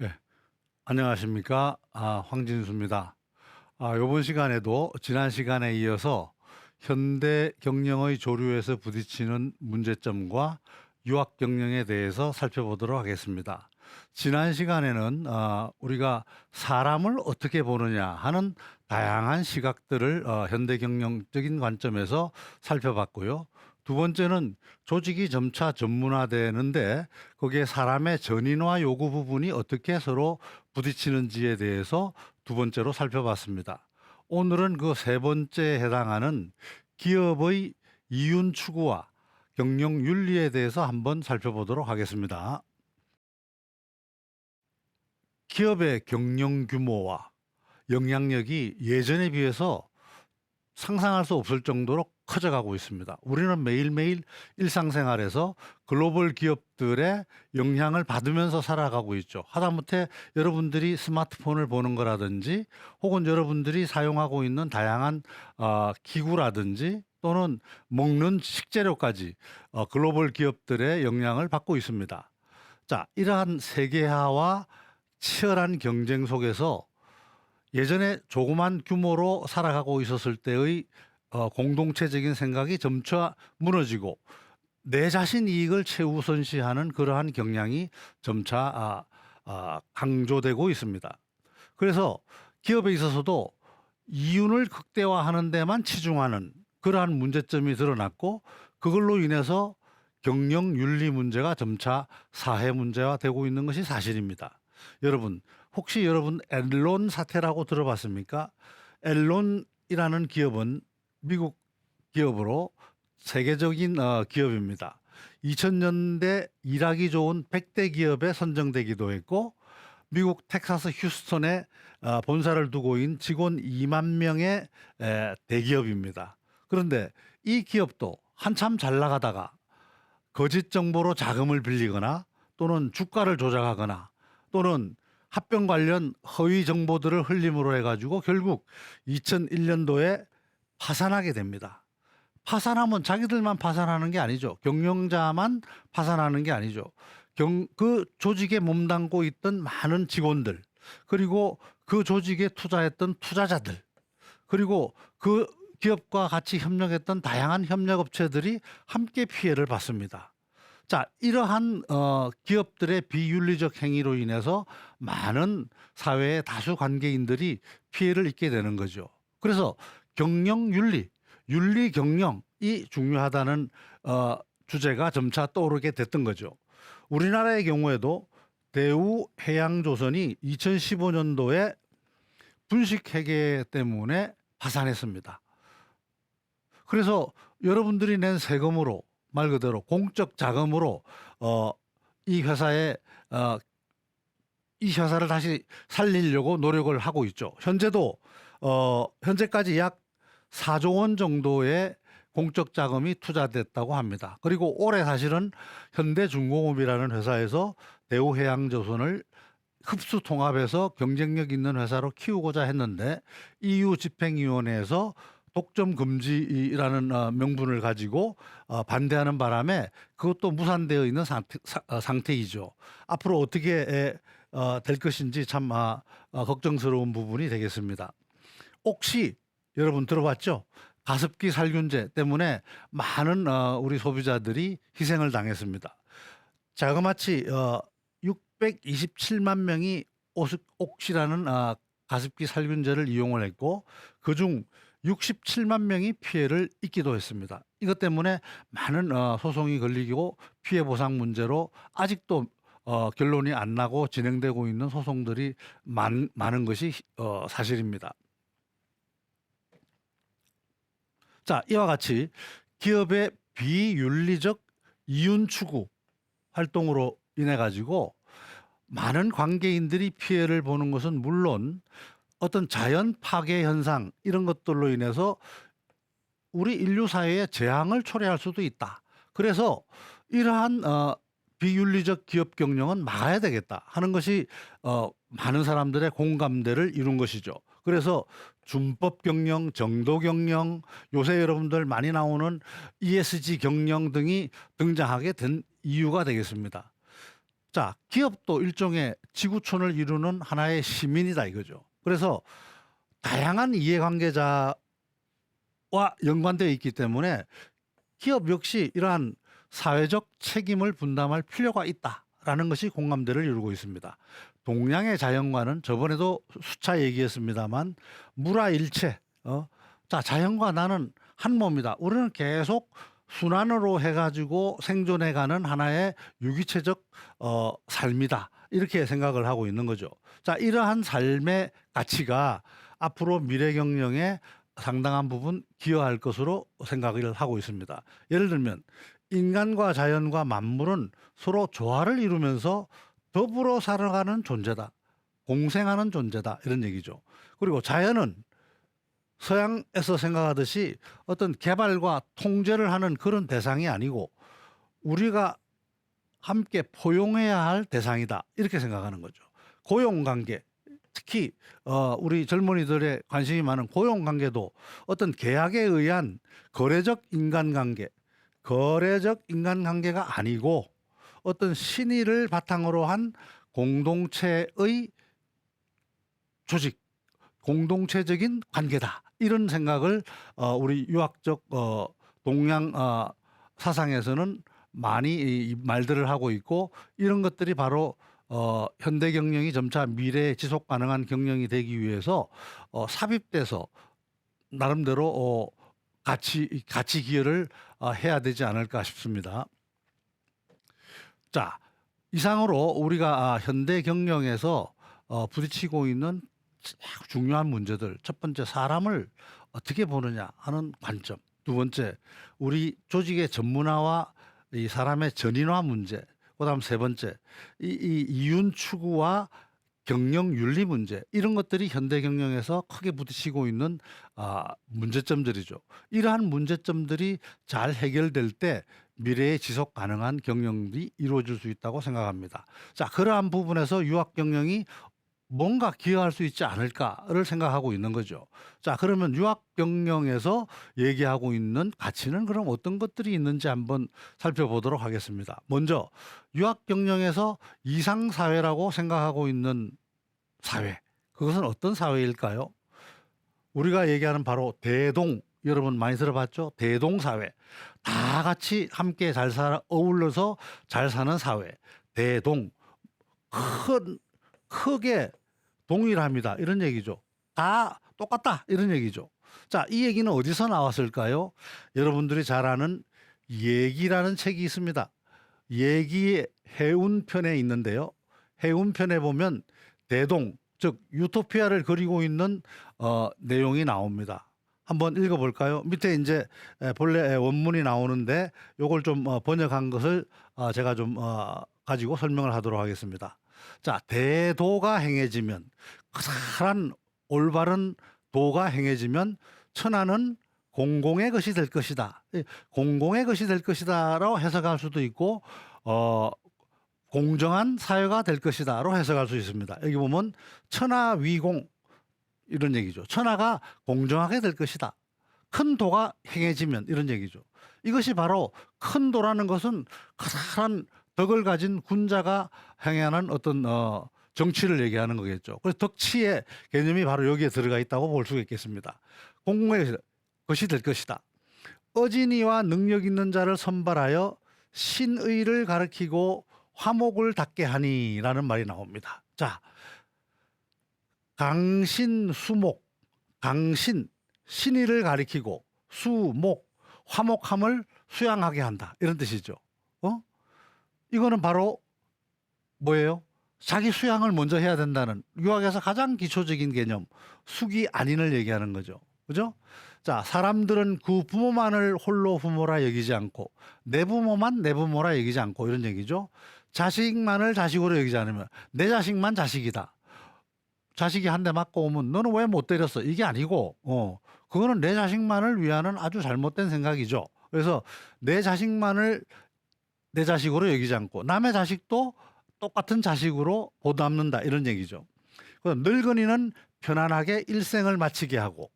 예. 안녕하십니까. 황진수입니다. 요번 시간에도 지난 시간에 이어서 현대 경영의 조류에서 부딪히는 문제점과 유학 경영에 대해서 살펴보도록 하겠습니다. 지난 시간에는 우리가 사람을 어떻게 보느냐 하는 다양한 시각들을 현대 경영적인 관점에서 살펴봤고요. 두 번째는 조직이 점차 전문화되는데 거기에 사람의 전인화 요구 부분이 어떻게 서로 부딪히는지에 대해서 두 번째로 살펴봤습니다. 오늘은 그 세 번째에 해당하는 기업의 이윤 추구와 경영 윤리에 대해서 한번 살펴보도록 하겠습니다. 기업의 경영 규모와 영향력이 예전에 비해서 상상할 수 없을 정도로 커져가고 있습니다. 우리는 매일매일 일상생활에서 글로벌 기업들의 영향을 받으면서 살아가고 있죠. 하다못해 여러분들이 스마트폰을 보는 거라든지 혹은 여러분들이 사용하고 있는 다양한 기구라든지 또는 먹는 식재료까지 글로벌 기업들의 영향을 받고 있습니다. 자, 이러한 세계화와 치열한 경쟁 속에서 예전에 조그만 규모로 살아가고 있었을 때의 공동체적인 생각이 점차 무너지고 내 자신 이익을 최우선시하는 그러한 경향이 점차 강조되고 있습니다. 그래서 기업에 있어서도 이윤을 극대화하는 데만 치중하는 그러한 문제점이 드러났고 그걸로 인해서 경영 윤리 문제가 점차 사회 문제화 되고 있는 것이 사실입니다. 여러분, 혹시 여러분 앨런 사태라고 들어봤습니까? 앨런이라는 기업은 미국 기업으로 세계적인 기업입니다. 2000년대 일하기 좋은 100대 기업에 선정되기도 했고 미국 텍사스 휴스턴에 본사를 두고 있는 직원 2만 명의 대기업입니다. 그런데 이 기업도 한참 잘 나가다가 거짓 정보로 자금을 빌리거나 또는 주가를 조작하거나 또는 합병 관련 허위 정보들을 흘림으로 해가지고 결국 2001년도에 파산하게 됩니다. 파산하면 자기들만 파산하는 게 아니죠. 경영자만 파산하는 게 아니죠. 그 조직에 몸담고 있던 많은 직원들, 그리고 그 조직에 투자했던 투자자들, 그리고 그 기업과 같이 협력했던 다양한 협력업체들이 함께 피해를 받습니다. 자, 이러한 기업들의 비윤리적 행위로 인해서 많은 사회의 다수 관계인들이 피해를 입게 되는 거죠. 그래서 경영 윤리, 윤리 경영이 중요하다는 주제가 점차 떠오르게 됐던 거죠. 우리나라의 경우에도 대우해양조선이 2015년도에 분식회계 때문에 파산했습니다. 그래서 여러분들이 낸 세금으로 말 그대로 공적 자금으로 이 회사에 이 회사를 다시 살리려고 노력을 하고 있죠. 현재도 현재까지 약 4조 원 정도의 공적 자금이 투자됐다고 합니다. 그리고 올해 사실은 현대중공업이라는 회사에서 대우해양조선을 흡수 통합해서 경쟁력 있는 회사로 키우고자 했는데 EU 집행위원회에서 독점 금지라는 명분을 가지고 반대하는 바람에 그것도 무산되어 있는 상태이죠. 앞으로 어떻게 될 것인지 참 걱정스러운 부분이 되겠습니다. 옥시 여러분 들어봤죠? 가습기 살균제 때문에 많은 우리 소비자들이 희생을 당했습니다. 자그마치 627만 명이 옥시라는 가습기 살균제를 이용을 했고 그중 67만 명이 피해를 입기도 했습니다. 이것 때문에 많은 소송이 걸리고 피해 보상 문제로 아직도 결론이 안 나고 진행되고 있는 소송들이 많은 것이 사실입니다. 자, 이와 같이 기업의 비윤리적 이윤 추구 활동으로 인해 가지고 많은 관계인들이 피해를 보는 것은 물론 어떤 자연 파괴 현상 이런 것들로 인해서 우리 인류 사회에 재앙을 초래할 수도 있다. 그래서 이러한 비윤리적 기업 경영은 막아야 되겠다 하는 것이 많은 사람들의 공감대를 이룬 것이죠. 그래서 준법 경영, 정도 경영, 요새 여러분들 많이 나오는 ESG 경영 등이 등장하게 된 이유가 되겠습니다. 자, 기업도 일종의 지구촌을 이루는 하나의 시민이다 이거죠. 그래서 다양한 이해관계자와 연관되어 있기 때문에 기업 역시 이러한 사회적 책임을 분담할 필요가 있다라는 것이 공감대를 이루고 있습니다. 동양의 자연과는 저번에도 수차 얘기했습니다만 물화일체. 자, 자연과 나는 한 몸이다. 우리는 계속 순환으로 해가지고 생존해가는 하나의 유기체적 삶이다. 이렇게 생각을 하고 있는 거죠. 자, 이러한 삶의 가치가 앞으로 미래 경영에 상당한 부분 기여할 것으로 생각을 하고 있습니다. 예를 들면 인간과 자연과 만물은 서로 조화를 이루면서 더불어 살아가는 존재다. 공생하는 존재다. 이런 얘기죠. 그리고 자연은 서양에서 생각하듯이 어떤 개발과 통제를 하는 그런 대상이 아니고 우리가 함께 포용해야 할 대상이다. 이렇게 생각하는 거죠. 고용관계, 특히 우리 젊은이들의 관심이 많은 고용관계도 어떤 계약에 의한 거래적 인간관계가 아니고 어떤 신의를 바탕으로 한 공동체의 조직, 공동체적인 관계다. 이런 생각을 우리 유학적 동양 사상에서는 많이 이 말들을 하고 있고, 이런 것들이 바로 현대 경영이 점차 미래 지속 가능한 경영이 되기 위해서 삽입돼서 나름대로 가치 기여를 해야 되지 않을까 싶습니다. 자, 이상으로 우리가 현대 경영에서 부딪히고 있는 중요한 문제들, 첫 번째 사람을 어떻게 보느냐 하는 관점, 두 번째 우리 조직의 전문화와 이 사람의 전인화 문제, 그다음 세 번째 이 이윤 추구와 경영 윤리 문제, 이런 것들이 현대 경영에서 크게 부딪히고 있는 문제점들이죠. 이러한 문제점들이 잘 해결될 때 미래의 지속 가능한 경영이 이루어질 수 있다고 생각합니다. 자, 그러한 부분에서 유학 경영이 뭔가 기여할 수 있지 않을까를 생각하고 있는 거죠. 자, 그러면 유학 경영에서 얘기하고 있는 가치는 그럼 어떤 것들이 있는지 한번 살펴보도록 하겠습니다. 먼저 유학 경영에서 이상 사회라고 생각하고 있는 사회, 그것은 어떤 사회일까요? 우리가 얘기하는 바로 대동, 여러분 많이 들어봤죠? 대동 사회. 다 같이 함께 잘 살아 어울려서 잘 사는 사회. 대동. 크게 동일합니다. 이런 얘기죠. 다 똑같다. 이런 얘기죠. 자, 이 얘기는 어디서 나왔을까요? 여러분들이 잘 아는 얘기라는 책이 있습니다. 얘기의 해운편에 있는데요. 해운편에 보면 대동, 즉 유토피아를 그리고 있는 내용이 나옵니다. 한번 읽어볼까요? 밑에 이제 본래 원문이 나오는데 요걸 좀 번역한 것을 제가 좀 가지고 설명을 하도록 하겠습니다. 자, 대도가 행해지면, 커다란 올바른 도가 행해지면 천하는 공공의 것이 될 것이다. 공공의 것이 될 것이다라고 해석할 수도 있고 공정한 사회가 될 것이다로 해석할 수 있습니다. 여기 보면 천하위공 이런 얘기죠. 천하가 공정하게 될 것이다. 큰 도가 행해지면 이런 얘기죠. 이것이 바로 큰 도라는 것은 커다란 덕을 가진 군자가 행하는 어떤 정치를 얘기하는 거겠죠. 그래서 덕치의 개념이 바로 여기에 들어가 있다고 볼 수가 있겠습니다. 공공의 것이 될 것이다. 어진이와 능력 있는 자를 선발하여 신의를 가르치고 화목을 닦게 하니라는 말이 나옵니다. 자, 강신수목, 강신, 신의를 가리키고 수목, 화목함을 수양하게 한다. 이런 뜻이죠. 이거는 바로 뭐예요? 자기 수양을 먼저 해야 된다는, 유학에서 가장 기초적인 개념, 숙이 아닌을 얘기하는 거죠. 그죠? 자, 사람들은 그 부모만을 홀로 부모라 여기지 않고 내 부모만 내 부모라 여기지 않고 이런 얘기죠. 자식만을 자식으로 여기지 않으면 내 자식만 자식이다. 자식이 한 대 맞고 오면 너는 왜 못 때렸어? 이게 아니고 그거는 내 자식만을 위하는 아주 잘못된 생각이죠. 그래서 내 자식만을 내 자식으로 여기지 않고 남의 자식도 똑같은 자식으로 보담는다, 이런 얘기죠. 늙은이는 편안하게 일생을 마치게 하고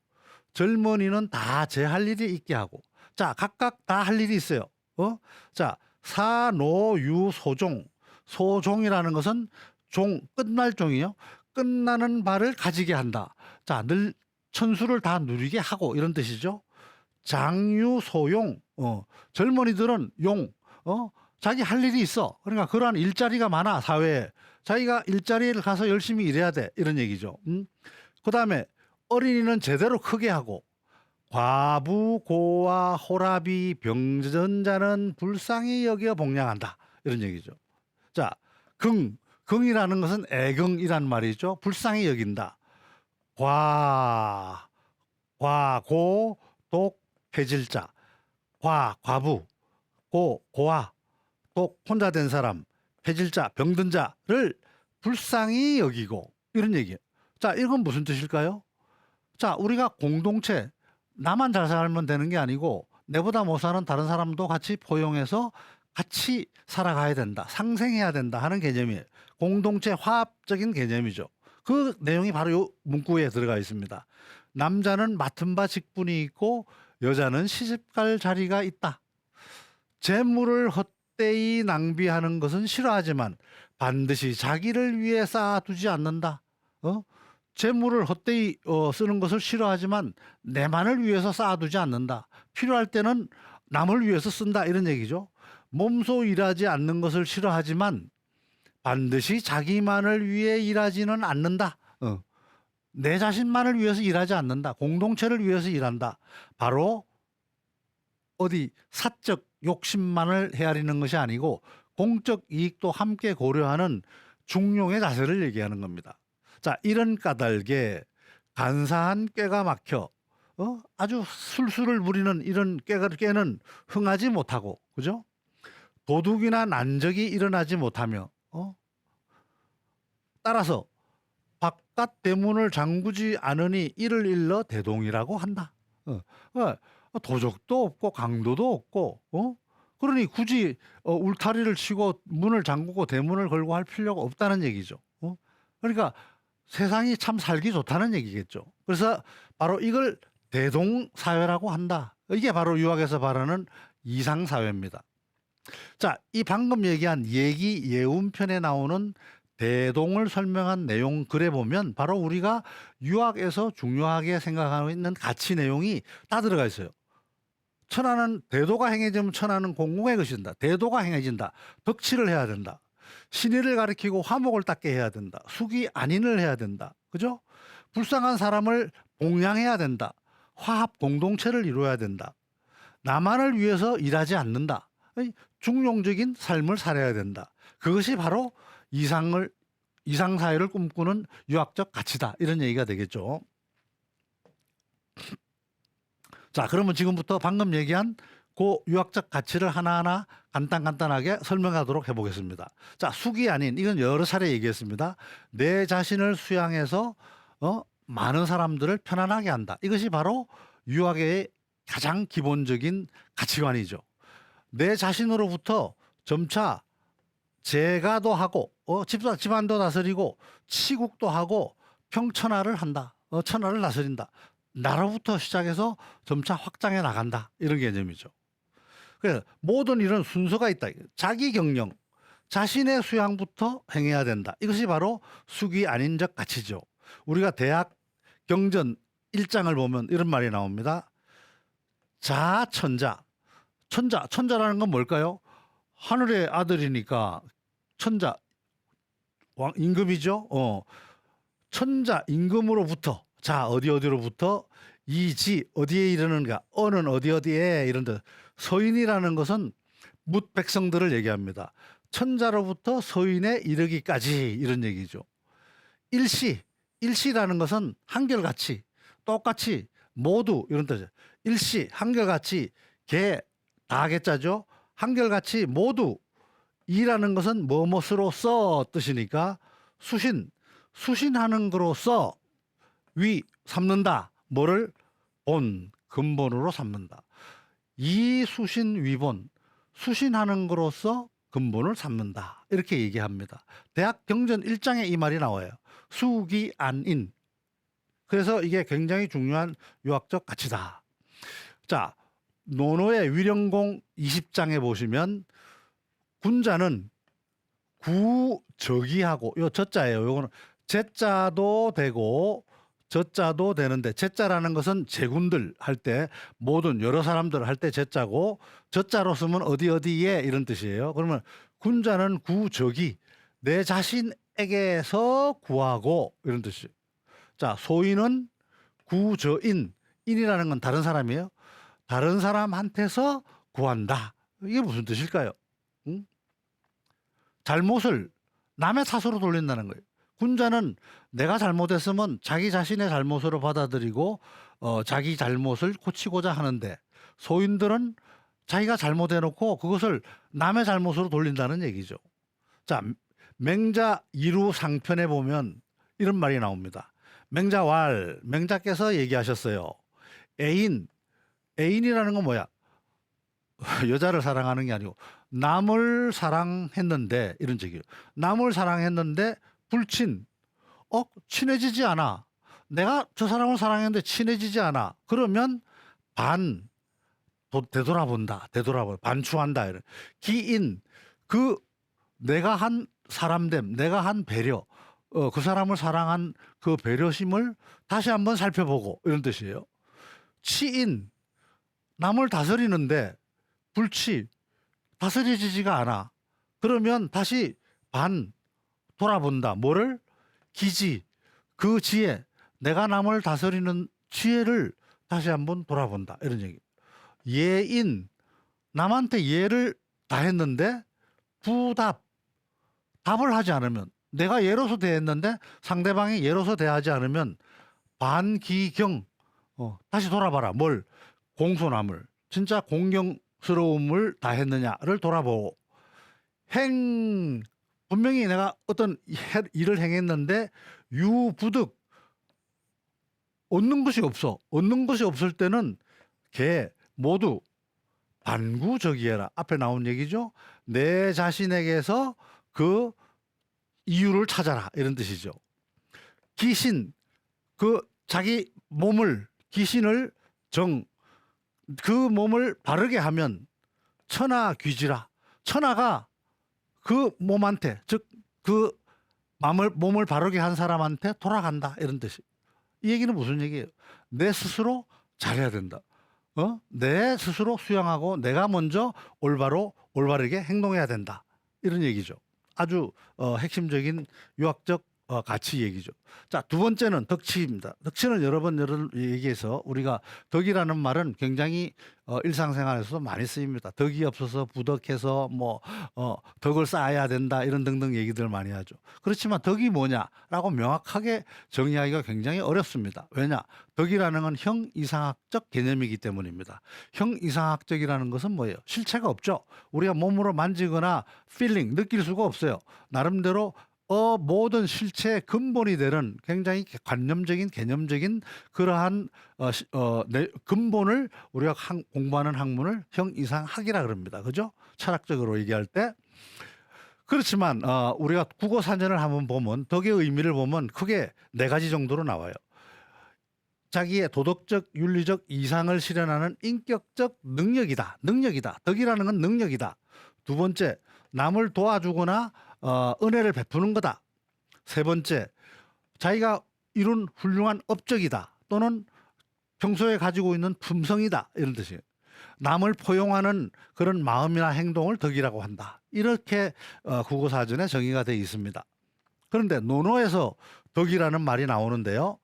젊은이는 다 제 할 일이 있게 하고, 자, 각각 다 할 일이 있어요. 자, 사노유소종, 소종이라는 것은 끝날 종이요. 끝나는 바를 가지게 한다. 자, 늘 천수를 다 누리게 하고 이런 뜻이죠. 장유소용, 젊은이들은 자기 할 일이 있어. 그러니까 그러한 일자리가 많아, 사회에. 자기가 일자리를 가서 열심히 일해야 돼. 이런 얘기죠. 그 다음에 어린이는 제대로 크게 하고, 과부, 고아, 호라비, 병전자는 불쌍히 여겨 복양한다. 이런 얘기죠. 자, 긍이라는 것은 애경이란 말이죠. 불쌍히 여긴다. 고, 독, 폐질자. 과부, 고아, 독, 혼자 된 사람, 폐질자, 병든 자를 불쌍히 여기고 이런 얘기예요. 자, 이건 무슨 뜻일까요? 자, 우리가 공동체, 나만 잘 살면 되는 게 아니고 내보다 못 사는 다른 사람도 같이 포용해서 같이 살아가야 된다. 상생해야 된다 하는 개념이에요. 공동체 화합적인 개념이죠. 그 내용이 바로 이 문구에 들어가 있습니다. 남자는 맡은 바 직분이 있고 여자는 시집갈 자리가 있다. 재물을 헛되이 낭비하는 것은 싫어하지만 반드시 자기를 위해 쌓아두지 않는다. 재물을 헛되이 쓰는 것을 싫어하지만 내만을 위해서 쌓아두지 않는다. 필요할 때는 남을 위해서 쓴다 이런 얘기죠. 몸소 일하지 않는 것을 싫어하지만 반드시 자기만을 위해 일하지는 않는다. 내 자신만을 위해서 일하지 않는다. 공동체를 위해서 일한다. 바로 사적 욕심만을 헤아리는 것이 아니고 공적 이익도 함께 고려하는 중용의 자세를 얘기하는 겁니다. 자, 이런 까닭에 간사한 꾀가 막혀 아주 술수를 부리는 이런 꾀는 흥하지 못하고, 그죠? 도둑이나 난적이 일어나지 못하며 따라서 바깥 대문을 잠그지 않으니 이를 일러 대동이라고 한다. 도적도 없고 강도도 없고 그러니 굳이 울타리를 치고 문을 잠그고 대문을 걸고 할 필요가 없다는 얘기죠. 그러니까 세상이 참 살기 좋다는 얘기겠죠. 그래서 바로 이걸 대동사회라고 한다. 이게 바로 유학에서 말하는 이상사회입니다. 자, 이 방금 얘기한 얘기 예운편에 나오는 대동을 설명한 내용 글에 보면 바로 우리가 유학에서 중요하게 생각하고 있는 가치 내용이 다 들어가 있어요. 천하는 대도가 행해지면 천하는 공공의 것이된다. 대도가 행해진다. 덕치를 해야 된다. 신의를 가리키고 화목을 닦게 해야 된다. 숙이 안인을 해야 된다. 그죠? 불쌍한 사람을 봉양해야 된다. 화합 공동체를 이루어야 된다. 나만을 위해서 일하지 않는다. 중용적인 삶을 살아야 된다. 그것이 바로 이상사회를 꿈꾸는 유학적 가치다. 이런 얘기가 되겠죠. 자, 그러면 지금부터 방금 얘기한 그 유학적 가치를 하나하나 간단하게 설명하도록 해보겠습니다. 자, 숙이 아닌, 이건 여러 차례 얘기했습니다. 내 자신을 수양해서 많은 사람들을 편안하게 한다. 이것이 바로 유학의 가장 기본적인 가치관이죠. 내 자신으로부터 점차 제가도 하고 집안도 다스리고 치국도 하고 평천하를 한다. 천하를 다스린다. 나로부터 시작해서 점차 확장해 나간다. 이런 개념이죠. 그래서 모든 일은 순서가 있다. 자기 경영, 자신의 수양부터 행해야 된다. 이것이 바로 숙이 아닌적 가치죠. 우리가 대학 경전 1장을 보면 이런 말이 나옵니다. 자천자. 천자라는 건 뭘까요? 하늘의 아들이니까 천자, 임금이죠. 천자, 임금으로부터, 자, 어디로부터, 이지, 어디에 이르는가, 어는 어디에, 이런 데, 서인이라는 것은 뭇 백성들을 얘기합니다. 천자로부터 서인에 이르기까지, 이런 얘기죠. 일시라는 것은 한결같이, 똑같이, 모두, 이런 뜻이죠. 일시, 한결같이, 다 개자죠. 한결같이 모두. 이라는 것은 뭐뭐으로써 뜻이니까 수신하는 거로써 삼는다. 뭐를? 근본으로 삼는다. 이 수신 위본, 수신하는 거로써 근본을 삼는다. 이렇게 얘기합니다. 대학 경전 1장에 이 말이 나와요. 수기 안인. 그래서 이게 굉장히 중요한 유학적 가치다. 자, 노노의 위령공 20장에 보시면 군자는 구저기하고 요 저자예요. 요거는 제자도 되고 저자도 되는데 제자라는 것은 제군들 할 때 모든 여러 사람들 할 때 제자고 저자로 쓰면 어디 어디에 이런 뜻이에요. 그러면 군자는 구저기 내 자신에게서 구하고 이런 뜻이에요. 자, 소인은 구저인 인이라는 건 다른 사람이에요. 다른 사람한테서 구한다. 이게 무슨 뜻일까요? 응? 잘못을 남의 탓으로 돌린다는 거예요. 군자는 내가 잘못했으면 자기 자신의 잘못으로 받아들이고 자기 잘못을 고치고자 하는데 소인들은 자기가 잘못해놓고 그것을 남의 잘못으로 돌린다는 얘기죠. 자, 맹자 이루 상편에 보면 이런 말이 나옵니다. 맹자왈, 맹자께서 얘기하셨어요. 애인이라는 건 뭐야? 여자를 사랑하는 게 아니고 남을 사랑했는데 이런 얘기예요. 남을 사랑했는데 불친, 친해지지 않아. 내가 저 사람을 사랑했는데 친해지지 않아. 그러면 되돌아본다. 반추한다. 이런. 기인, 그 내가 한 사람됨, 내가 한 배려, 그 사람을 사랑한 그 배려심을 다시 한번 살펴보고 이런 뜻이에요. 치인, 남을 다스리는데 불치, 다스려지지가 않아. 그러면 다시 돌아본다. 뭐를? 기지, 그 지혜, 내가 남을 다스리는 지혜를 다시 한번 돌아본다. 이런 얘기. 예인, 남한테 예를 다 했는데 답을 하지 않으면, 내가 예로서 대했는데 상대방이 예로서 대하지 않으면 반기경, 다시 돌아봐라. 뭘? 공손함을, 진짜 공경스러움을 다했느냐를 돌아보고, 분명히 내가 어떤 일을 행했는데 유부득 얻는 것이 없을 때는 모두 반구적이해라. 앞에 나온 얘기죠. 내 자신에게서 그 이유를 찾아라. 이런 뜻이죠. 기신, 자기 몸을, 기신을 그 몸을 바르게 하면 천하귀지라. 천하가 그 몸한테, 즉 그 몸을 바르게 한 사람한테 돌아간다. 이런 뜻이. 이 얘기는 무슨 얘기예요? 내 스스로 잘해야 된다. 내 스스로 수양하고 내가 먼저 올바르게 행동해야 된다. 이런 얘기죠. 아주 핵심적인 유학적 가치 얘기죠. 자, 두 번째는 덕치입니다. 덕치는 여러 번 얘기해서 우리가 덕이라는 말은 굉장히 일상생활에서도 많이 쓰입니다. 덕이 없어서 부덕해서 덕을 쌓아야 된다 이런 등등 얘기들 많이 하죠. 그렇지만 덕이 뭐냐라고 명확하게 정의하기가 굉장히 어렵습니다. 왜냐? 덕이라는 건 형이상학적 개념이기 때문입니다. 형이상학적이라는 것은 뭐예요? 실체가 없죠. 우리가 몸으로 만지거나 느낄 수가 없어요. 나름대로 모든 실체의 근본이 되는 굉장히 개념적인 그러한 근본을 우리가 공부하는 학문을 형이상학이라 그럽니다. 그죠? 철학적으로 얘기할 때. 그렇지만 우리가 국어 사전을 한번 보면 덕의 의미를 보면 크게 4가지 정도로 나와요. 자기의 도덕적, 윤리적 이상을 실현하는 인격적 능력이다. 덕이라는 건 능력이다. 두 번째, 남을 도와주거나 은혜를 베푸는 거다. 세 번째, 자기가 이룬 훌륭한 업적이다. 또는 평소에 가지고 있는 품성이다. 이런 뜻이에요. 남을 포용하는 그런 마음이나 행동을 덕이라고 한다. 이렇게 국어사전에 정의가 되어 있습니다. 그런데 논어에서 덕이라는 말이 나오는데요.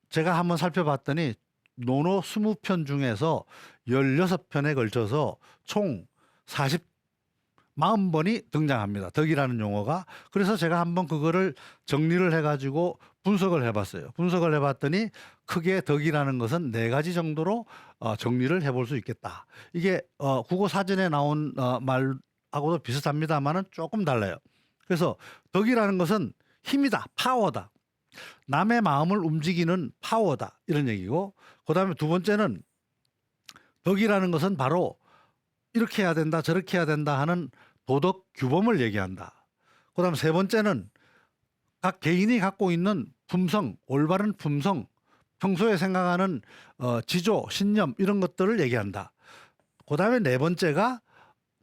제가 한번 살펴봤더니 논어 20편 중에서 16편에 걸쳐서 총 40번이 등장합니다. 덕이라는 용어가. 그래서 제가 한번 그거를 정리를 해가지고 분석을 해봤어요. 분석을 해봤더니 크게 덕이라는 것은 4가지 정도로 정리를 해볼 수 있겠다. 이게 국어 사전에 나온 말하고도 비슷합니다만은 조금 달라요. 그래서 덕이라는 것은 힘이다, 파워다. 남의 마음을 움직이는 파워다. 이런 얘기고, 그 다음에 두 번째는 덕이라는 것은 바로 이렇게 해야 된다, 저렇게 해야 된다 하는 도덕 규범을 얘기한다. 그 다음 세 번째는 각 개인이 갖고 있는 품성, 올바른 품성, 평소에 생각하는 지조, 신념 이런 것들을 얘기한다. 그 다음에 네 번째가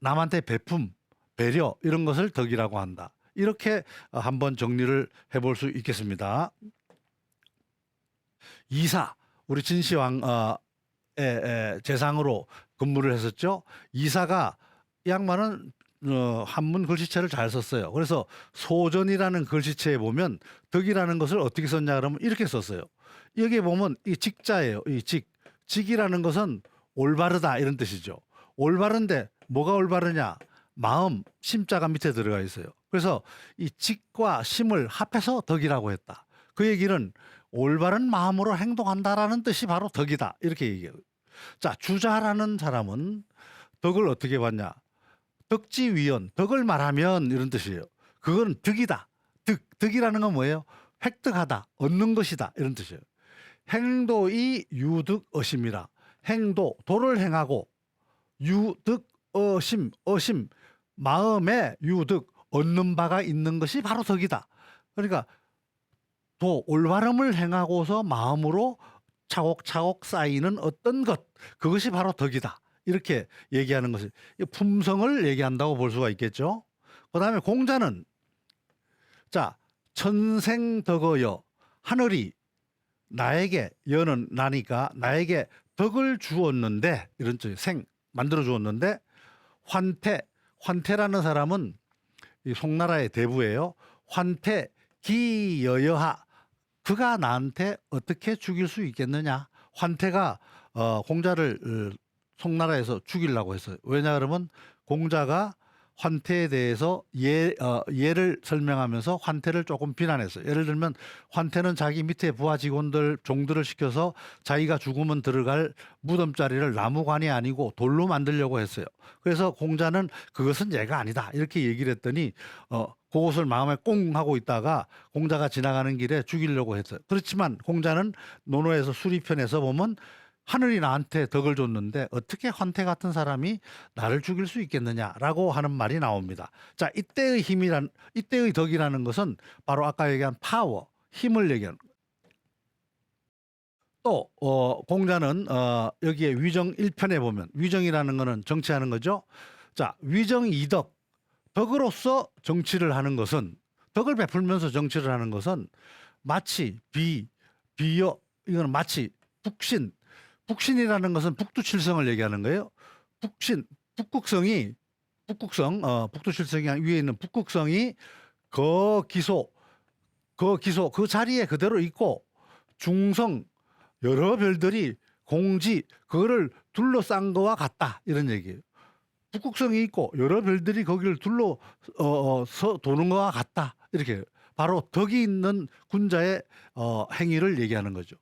남한테 배품, 배려 이런 것을 덕이라고 한다. 이렇게 한번 정리를 해볼 수 있겠습니다. 이사, 우리 진시황 재상으로 근무를 했었죠. 이사가 이 양반은 한문 글씨체를 잘 썼어요. 그래서 소전이라는 글씨체에 보면 덕이라는 것을 어떻게 썼냐 그러면 이렇게 썼어요. 여기에 보면 이 직자예요. 이 직이라는 것은 올바르다 이런 뜻이죠. 올바른데 뭐가 올바르냐? 마음, 심자가 밑에 들어가 있어요. 그래서 이 직과 심을 합해서 덕이라고 했다. 그 얘기는 올바른 마음으로 행동한다라는 뜻이 바로 덕이다. 이렇게 얘기해요. 자, 주자라는 사람은 덕을 어떻게 봤냐? 덕지위언, 덕을 말하면 이런 뜻이에요. 그건 득이다. 득이라는 건 뭐예요? 획득하다, 얻는 것이다 이런 뜻이에요. 행도이 유득어심이라. 행도, 도를 행하고 유득, 어심, 마음에 유득, 얻는 바가 있는 것이 바로 덕이다. 그러니까 올바름을 행하고서 마음으로 차곡차곡 쌓이는 어떤 것, 그것이 바로 덕이다. 이렇게 얘기하는 것이 품성을 얘기한다고 볼 수가 있겠죠. 그 다음에 공자는 자, 천생덕어여, 하늘이 나에게, 여는 나니까 나에게 덕을 주었는데, 이런 뜻이에요. 만들어 주었는데, 환태라는 사람은 이 송나라의 대부예요. 환태 기여여하, 그가 나한테 어떻게 죽일 수 있겠느냐. 환태가 공자를 송나라에서 죽이려고 했어요. 왜냐 그러면 공자가 환태에 대해서 예를 설명하면서 환태를 조금 비난했어요. 예를 들면 환태는 자기 밑에 부하 직원들, 종들을 시켜서 자기가 죽으면 들어갈 무덤자리를 나무관이 아니고 돌로 만들려고 했어요. 그래서 공자는 그것은 예가 아니다 이렇게 얘기를 했더니 그것을 마음에 꽁 하고 있다가 공자가 지나가는 길에 죽이려고 했어요. 그렇지만 공자는 논어에서 수리편에서 보면 하늘이 나한테 덕을 줬는데 어떻게 환태 같은 사람이 나를 죽일 수 있겠느냐라고 하는 말이 나옵니다. 자, 이때의 덕이라는 것은 바로 아까 얘기한 파워, 힘을 얘기하는 거예요. 또 공자는 여기에 위정 1편에 보면 위정이라는 거는 정치하는 거죠. 자, 위정 이덕, 덕으로서 정치를 하는 것은, 덕을 베풀면서 정치를 하는 것은 마치 비여, 이거는 마치 북신이라는 것은 북두칠성을 얘기하는 거예요. 북극성, 북두칠성이 위에 있는 북극성이 그 자리에 그대로 있고 중성, 여러 별들이 공지, 그거를 둘러싼 거와 같다 이런 얘기예요. 북극성이 있고 여러 별들이 거기를 둘러서 도는 것과 같다 이렇게, 바로 덕이 있는 군자의 행위를 얘기하는 거죠.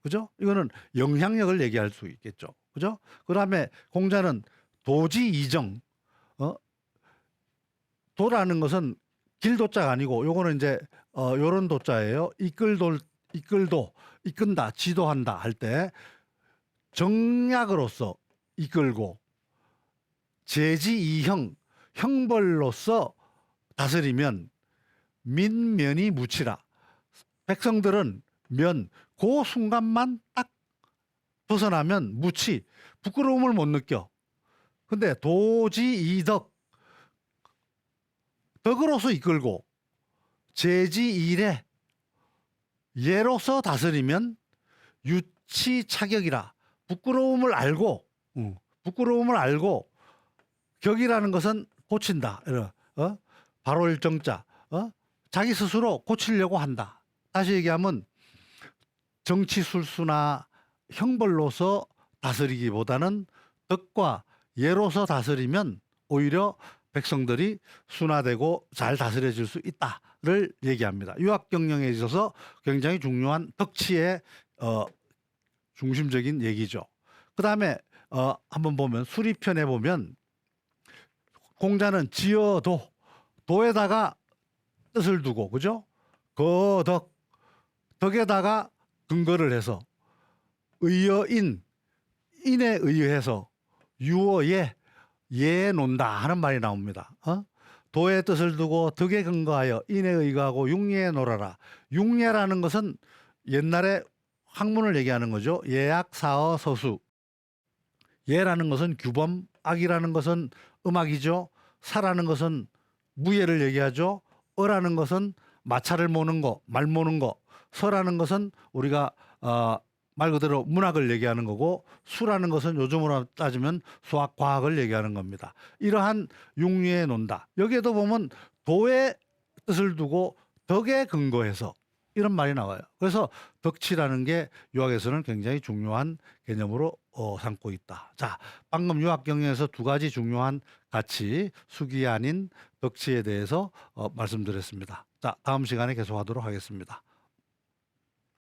그죠? 이거는 영향력을 얘기할 수 있겠죠. 그죠? 그 다음에 공자는 도지이정, 도라는 것은 길도자가 아니고 요거는 이제 요런 도자예요. 이끈다, 지도한다 할 때 정략으로서 이끌고 제지이형, 형벌로서 다스리면 민면이 무치라. 백성들은 그 순간만 딱 벗어나면 부끄러움을 못 느껴. 근데 도지이덕, 덕으로서 이끌고 제지일에, 예로서 다스리면 유치차격이라. 부끄러움을 알고 격이라는 것은 고친다. 발월정자, 자기 스스로 고치려고 한다. 다시 얘기하면 정치술수나 형벌로서 다스리기보다는 덕과 예로서 다스리면 오히려 백성들이 순화되고 잘 다스려질 수 있다를 얘기합니다. 유학경영에 있어서 굉장히 중요한 덕치의 중심적인 얘기죠. 그 다음에 한번 보면 수리편에 보면 공자는 지어도, 도에다가 뜻을 두고, 그죠? 덕에다가 근거를 해서 인에 의해서 유어에 논다 하는 말이 나옵니다. 도의 뜻을 두고 덕에 근거하여 인에 의거하고 융예에 놀아라. 융예라는 것은 옛날에 학문을 얘기하는 거죠. 예악, 사어, 서수. 예라는 것은 규범, 악이라는 것은 음악이죠. 사라는 것은 무예를 얘기하죠. 어라는 것은 마차를 모는 거, 말 모는 거, 서라는 것은 우리가 말 그대로 문학을 얘기하는 거고, 수라는 것은 요즘으로 따지면 수학, 과학을 얘기하는 겁니다. 이러한 융리에 논다. 여기에도 보면 도의 뜻을 두고 덕에 근거해서 이런 말이 나와요. 그래서 덕치라는 게 유학에서는 굉장히 중요한 개념으로 삼고 있다. 자, 방금 유학 경영에서 두 가지 중요한 가치, 수기 아닌 덕치에 대해서 말씀드렸습니다. 자, 다음 시간에 계속하도록 하겠습니다.